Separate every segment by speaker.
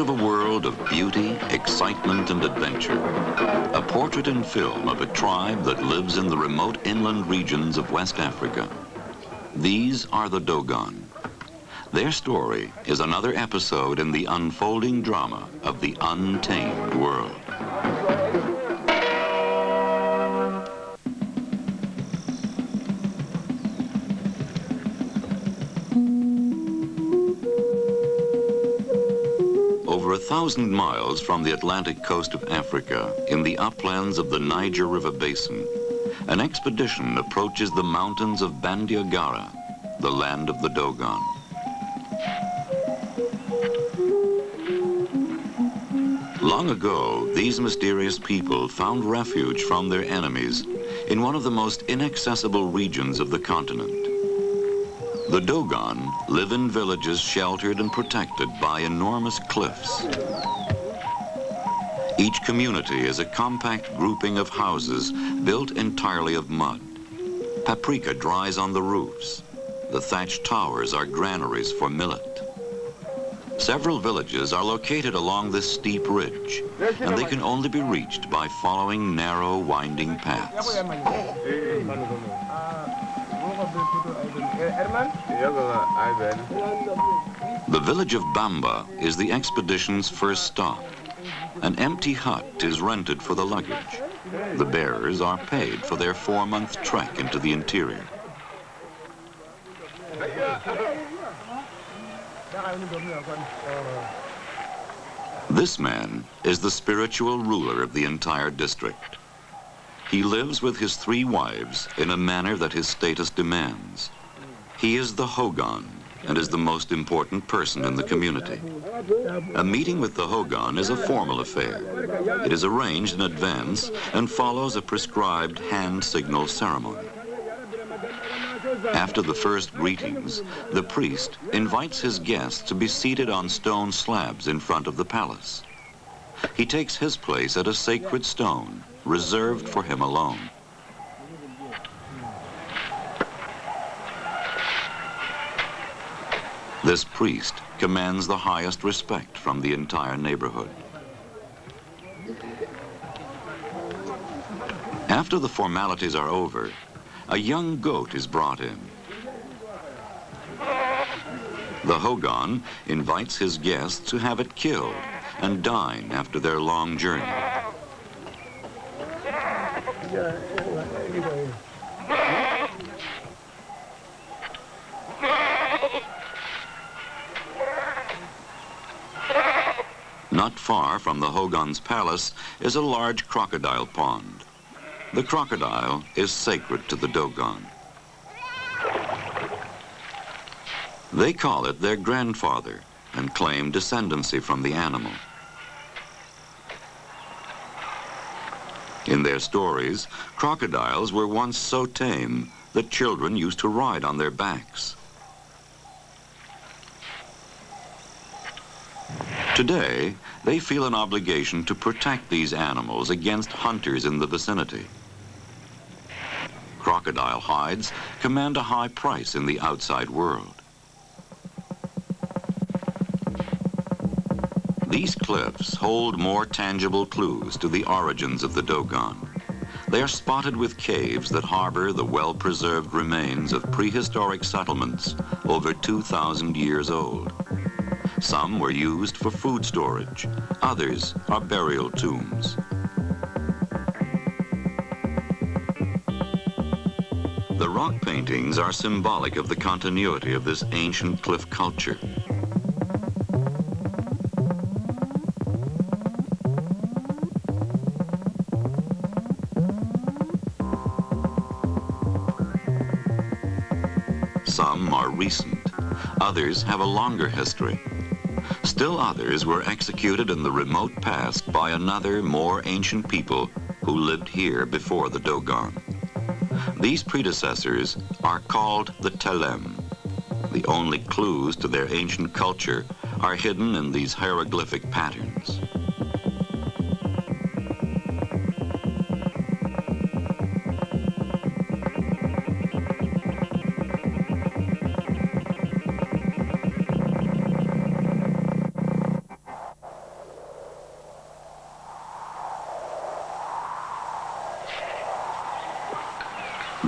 Speaker 1: of a world of beauty, excitement, and adventure. A portrait and film of a tribe that lives in the remote inland regions of West Africa. These are the Dogon. Their story is another episode in the unfolding drama of the untamed world. Over 1,000 miles from the Atlantic coast of Africa, in the uplands of the Niger River Basin, an expedition approaches the mountains of Bandiagara, the land of the Dogon. Long ago, these mysterious people found refuge from their enemies in one of the most inaccessible regions of the continent. The Dogon live in villages sheltered and protected by enormous cliffs. Each community is a compact grouping of houses built entirely of mud. Paprika dries on the roofs. The thatched towers are granaries for millet. Several villages are located along this steep ridge, and they can only be reached by following narrow, winding paths. The village of Bamba is the expedition's first stop. An empty hut is rented for the luggage. The bearers are paid for their 4-month trek into the interior. This man is the spiritual ruler of the entire district. He lives with his 3 wives in a manner that his status demands. He is the Hogan and is the most important person in the community. A meeting with the Hogan is a formal affair. It is arranged in advance and follows a prescribed hand signal ceremony. After the first greetings, the priest invites his guests to be seated on stone slabs in front of the palace. He takes his place at a sacred stone, reserved for him alone. This priest commands the highest respect from the entire neighborhood. After the formalities are over, a young goat is brought in. The Hogan invites his guests to have it killed and dine after their long journey. Not far from the Hogan's palace is a large crocodile pond. The crocodile is sacred to the Dogon. They call it their grandfather and claim descendancy from the animal. In their stories, crocodiles were once so tame that children used to ride on their backs. Today, they feel an obligation to protect these animals against hunters in the vicinity. Crocodile hides command a high price in the outside world. These cliffs hold more tangible clues to the origins of the Dogon. They are spotted with caves that harbor the well-preserved remains of prehistoric settlements over 2,000 years old. Some were used for food storage, others are burial tombs. The rock paintings are symbolic of the continuity of this ancient cliff culture. Some are recent, others have a longer history. Still others were executed in the remote past by another, more ancient people who lived here before the Dogon. These predecessors are called the Telem. The only clues to their ancient culture are hidden in these hieroglyphic patterns.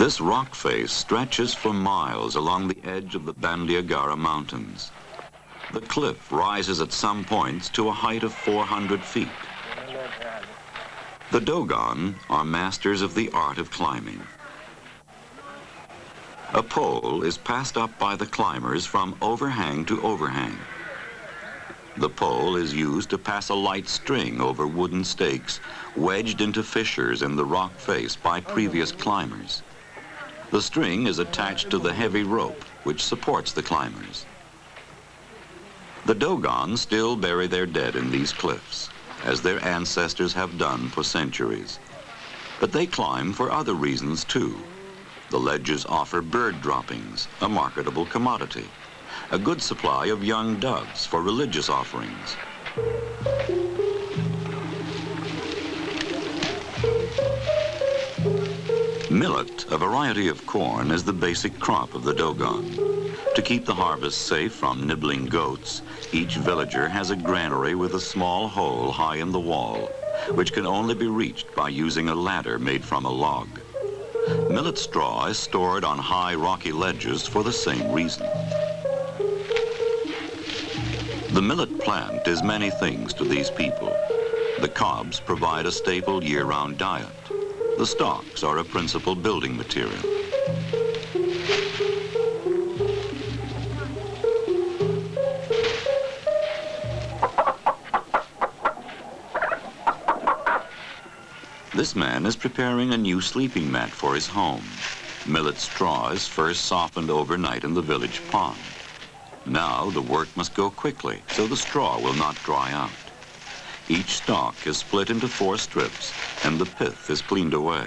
Speaker 1: This rock face stretches for miles along the edge of the Bandiagara Mountains. The cliff rises at some points to a height of 400 feet. The Dogon are masters of the art of climbing. A pole is passed up by the climbers from overhang to overhang. The pole is used to pass a light string over wooden stakes wedged into fissures in the rock face by previous climbers. The string is attached to the heavy rope which supports the climbers. The Dogon still bury their dead in these cliffs, as their ancestors have done for centuries. But they climb for other reasons too. The ledges offer bird droppings, a marketable commodity, a good supply of young doves for religious offerings. Millet, a variety of corn, is the basic crop of the Dogon. To keep the harvest safe from nibbling goats, each villager has a granary with a small hole high in the wall, which can only be reached by using a ladder made from a log. Millet straw is stored on high rocky ledges for the same reason. The millet plant is many things to these people. The cobs provide a staple year-round diet. The stalks are a principal building material. This man is preparing a new sleeping mat for his home. Millet straw is first softened overnight in the village pond. Now the work must go quickly, so the straw will not dry out. Each stalk is split into 4 strips, and the pith is cleaned away.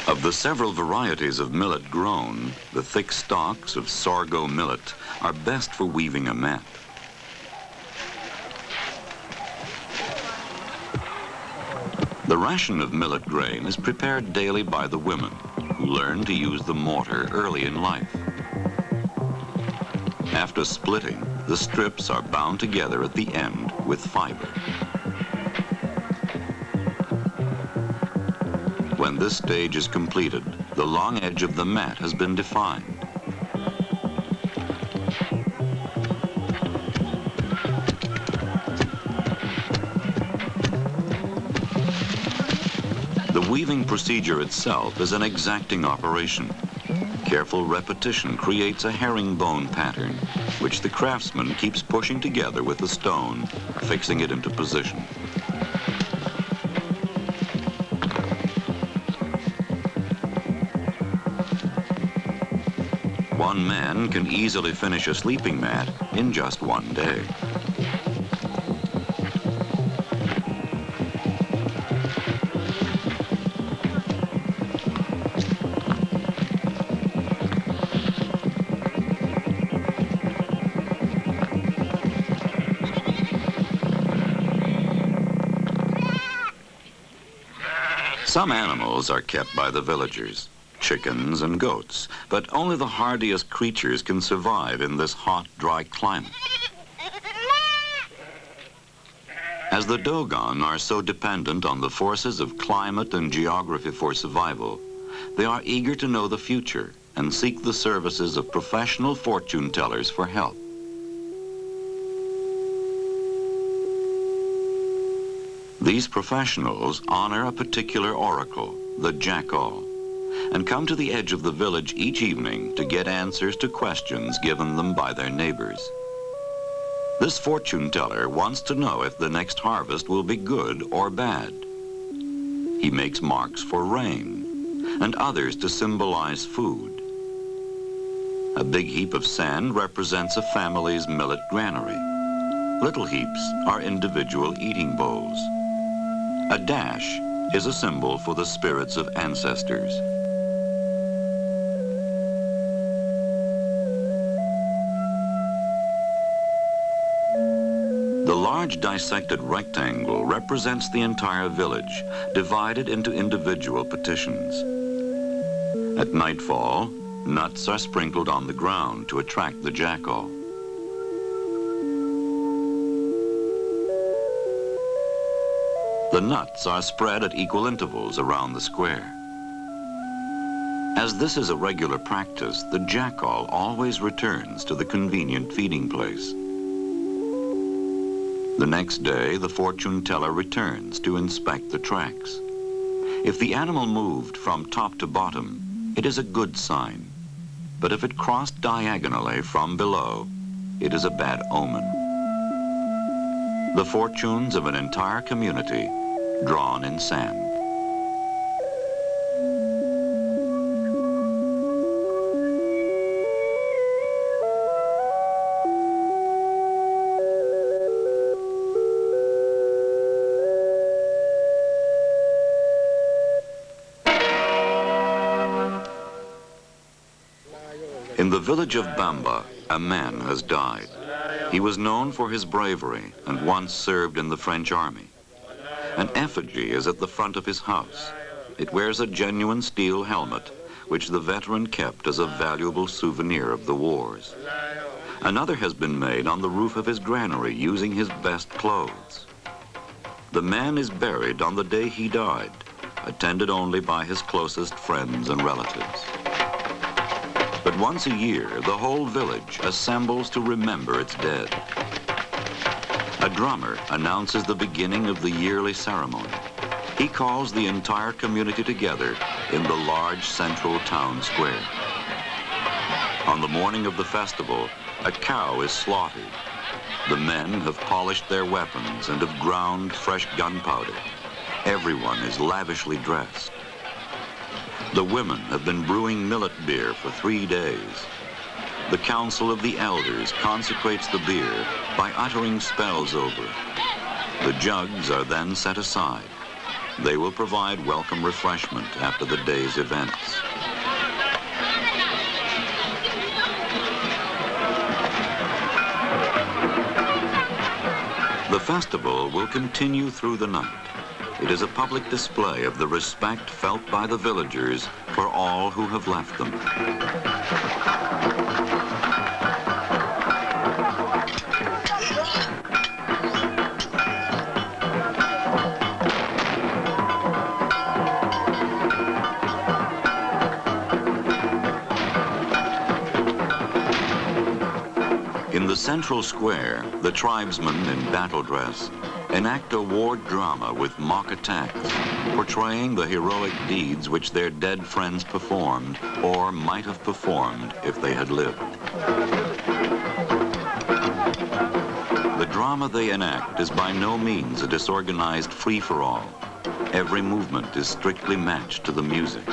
Speaker 1: Of the several varieties of millet grown, the thick stalks of sorgo millet are best for weaving a mat. The ration of millet grain is prepared daily by the women, who learn to use the mortar early in life. After splitting, the strips are bound together at the end with fiber. When this stage is completed, the long edge of the mat has been defined. The weaving procedure itself is an exacting operation. Careful repetition creates a herringbone pattern, which the craftsman keeps pushing together with the stone, fixing it into position. One man can easily finish a sleeping mat in just one day. Some animals are kept by the villagers, chickens and goats, but only the hardiest creatures can survive in this hot, dry climate. As the Dogon are so dependent on the forces of climate and geography for survival, they are eager to know the future and seek the services of professional fortune tellers for help. These professionals honor a particular oracle, the jackal, and come to the edge of the village each evening to get answers to questions given them by their neighbors. This fortune teller wants to know if the next harvest will be good or bad. He makes marks for rain and others to symbolize food. A big heap of sand represents a family's millet granary. Little heaps are individual eating bowls. A dash is a symbol for the spirits of ancestors. The large dissected rectangle represents the entire village, divided into individual petitions. At nightfall, nuts are sprinkled on the ground to attract the jackal. The nuts are spread at equal intervals around the square. As this is a regular practice, the jackal always returns to the convenient feeding place. The next day, the fortune teller returns to inspect the tracks. If the animal moved from top to bottom, it is a good sign. But if it crossed diagonally from below, it is a bad omen. The fortunes of an entire community drawn in sand. In the village of Bamba, a man has died. He was known for his bravery and once served in the French army. An effigy is at the front of his house. It wears a genuine steel helmet, which the veteran kept as a valuable souvenir of the wars. Another has been made on the roof of his granary using his best clothes. The man is buried on the day he died, attended only by his closest friends and relatives. But once a year, the whole village assembles to remember its dead. A drummer announces the beginning of the yearly ceremony. He calls the entire community together in the large central town square. On the morning of the festival, a cow is slaughtered. The men have polished their weapons and have ground fresh gunpowder. Everyone is lavishly dressed. The women have been brewing millet beer for 3 days. The Council of the Elders consecrates the beer by uttering spells over it. The jugs are then set aside. They will provide welcome refreshment after the day's events. The festival will continue through the night. It is a public display of the respect felt by the villagers for all who have left them. In the central square, the tribesmen in battle dress enact a war drama with mock attacks, portraying the heroic deeds which their dead friends performed or might have performed if they had lived. The drama they enact is by no means a disorganized free-for-all. Every movement is strictly matched to the music.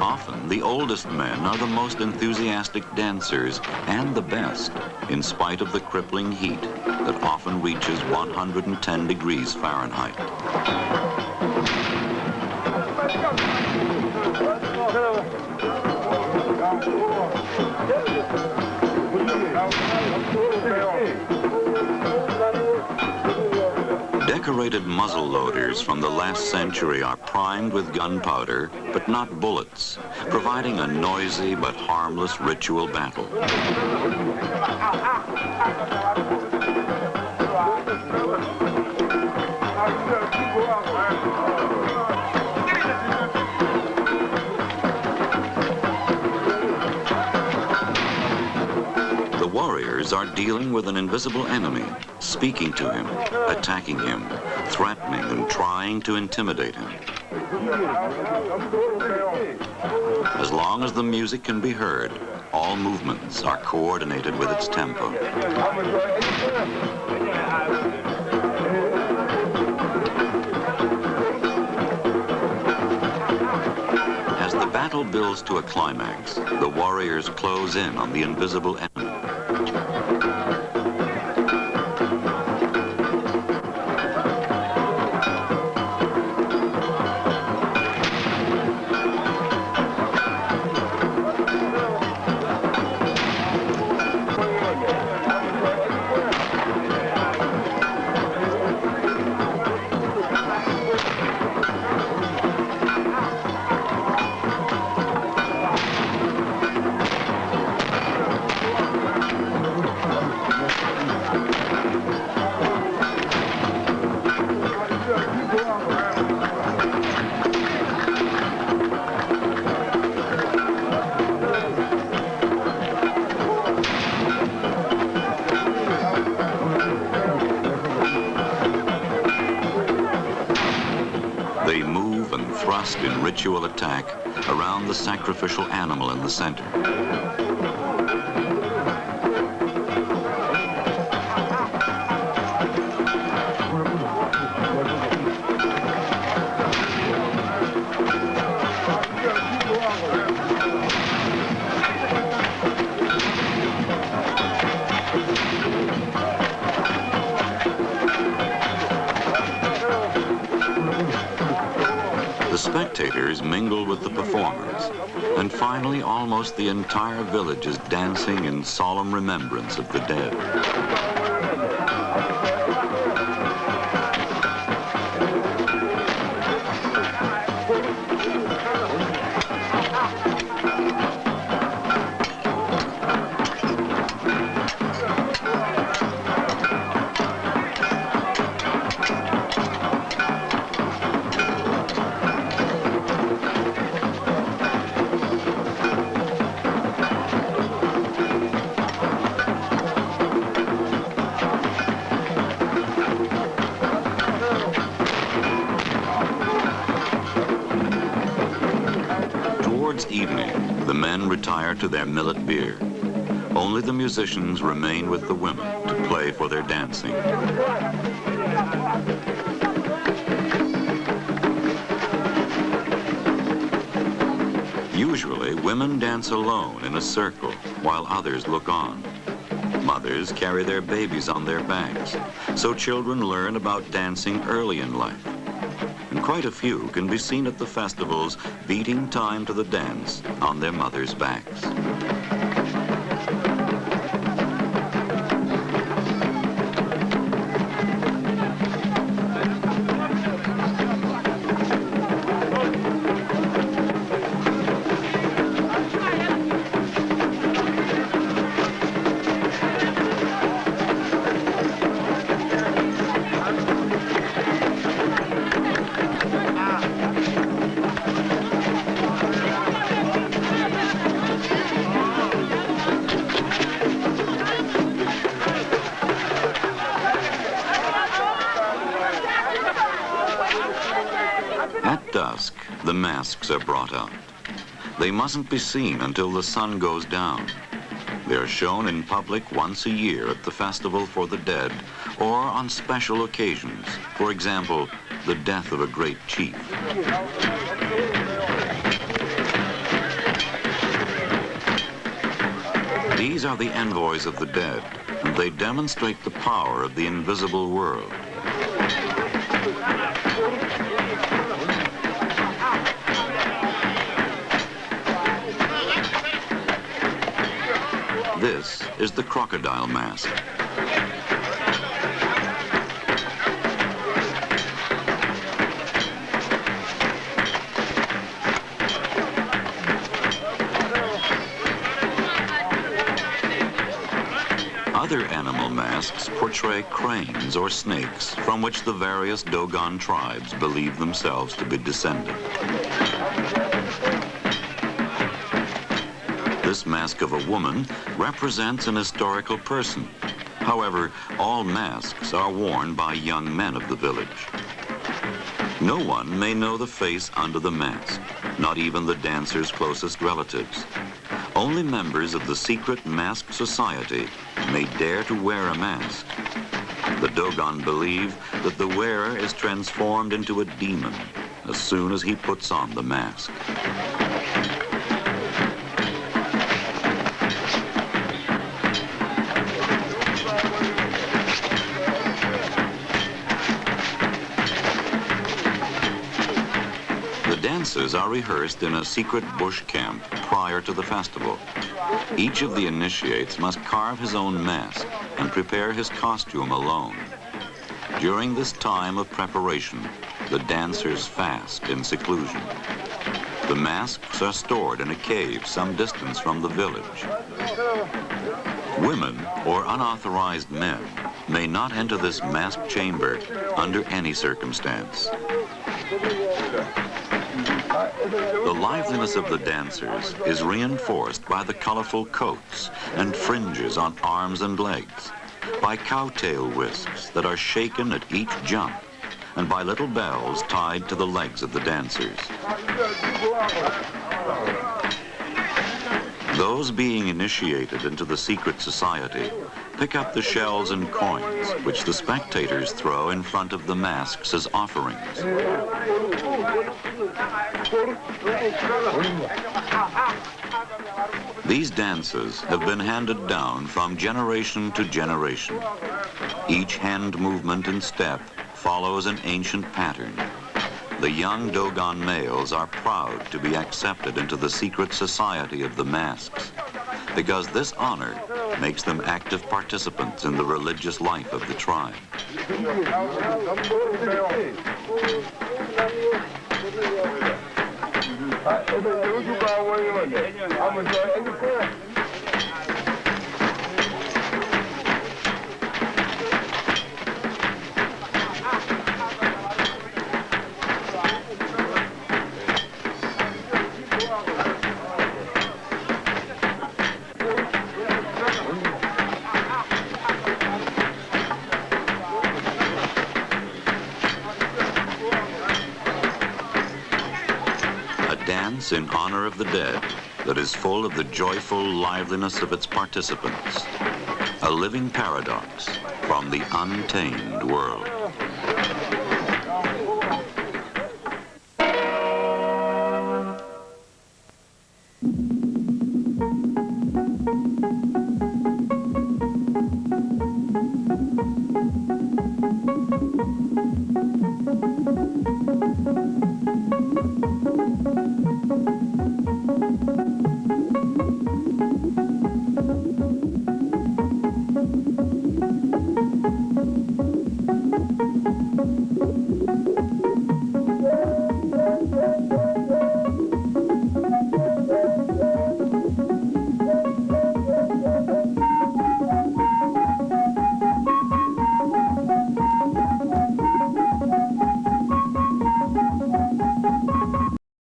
Speaker 1: Often, the oldest men are the most enthusiastic dancers and the best, in spite of the crippling heat that often reaches 110 degrees Fahrenheit. Decorated muzzle loaders from the last century are primed with gunpowder, but not bullets, providing a noisy but harmless ritual battle. The warriors are dealing with an invisible enemy, speaking to him, attacking him, threatening and trying to intimidate him. As long as the music can be heard, all movements are coordinated with its tempo. As the battle builds to a climax, the warriors close in on the invisible enemy. thrust in ritual attack around the sacrificial animal in the center. The spectators mingle with the performers, and finally almost the entire village is dancing in solemn remembrance of the dead. Evening, the men retire to their millet beer. Only the musicians remain with the women to play for their dancing. Usually, women dance alone in a circle while others look on. Mothers carry their babies on their backs, so children learn about dancing early in life. And quite a few can be seen at the festivals beating time to the dance on their mothers' backs. At dusk, the masks are brought out. They mustn't be seen until the sun goes down. They are shown in public once a year at the Festival for the Dead or on special occasions, for example, the death of a great chief. These are the envoys of the dead, and they demonstrate the power of the invisible world. This is the crocodile mask. Other animal masks portray cranes or snakes from which the various Dogon tribes believe themselves to be descended. This mask of a woman represents an historical person. However, all masks are worn by young men of the village. No one may know the face under the mask, not even the dancer's closest relatives. Only members of the secret mask society may dare to wear a mask. The Dogon believe that the wearer is transformed into a demon as soon as he puts on the mask. Dances are rehearsed in a secret bush camp prior to the festival. Each of the initiates must carve his own mask and prepare his costume alone. During this time of preparation, the dancers fast in seclusion. The masks are stored in a cave some distance from the village. Women or unauthorized men may not enter this mask chamber under any circumstance. The liveliness of the dancers is reinforced by the colorful coats and fringes on arms and legs, by cowtail whisks that are shaken at each jump, and by little bells tied to the legs of the dancers. Those being initiated into the secret society pick up the shells and coins which the spectators throw in front of the masks as offerings. These dances have been handed down from generation to generation. Each hand movement and step follows an ancient pattern. The young Dogon males are proud to be accepted into the secret society of the masks, because this honor makes them active participants in the religious life of the tribe. In honor of the dead that is full of the joyful liveliness of its participants. A living paradox from the untamed world.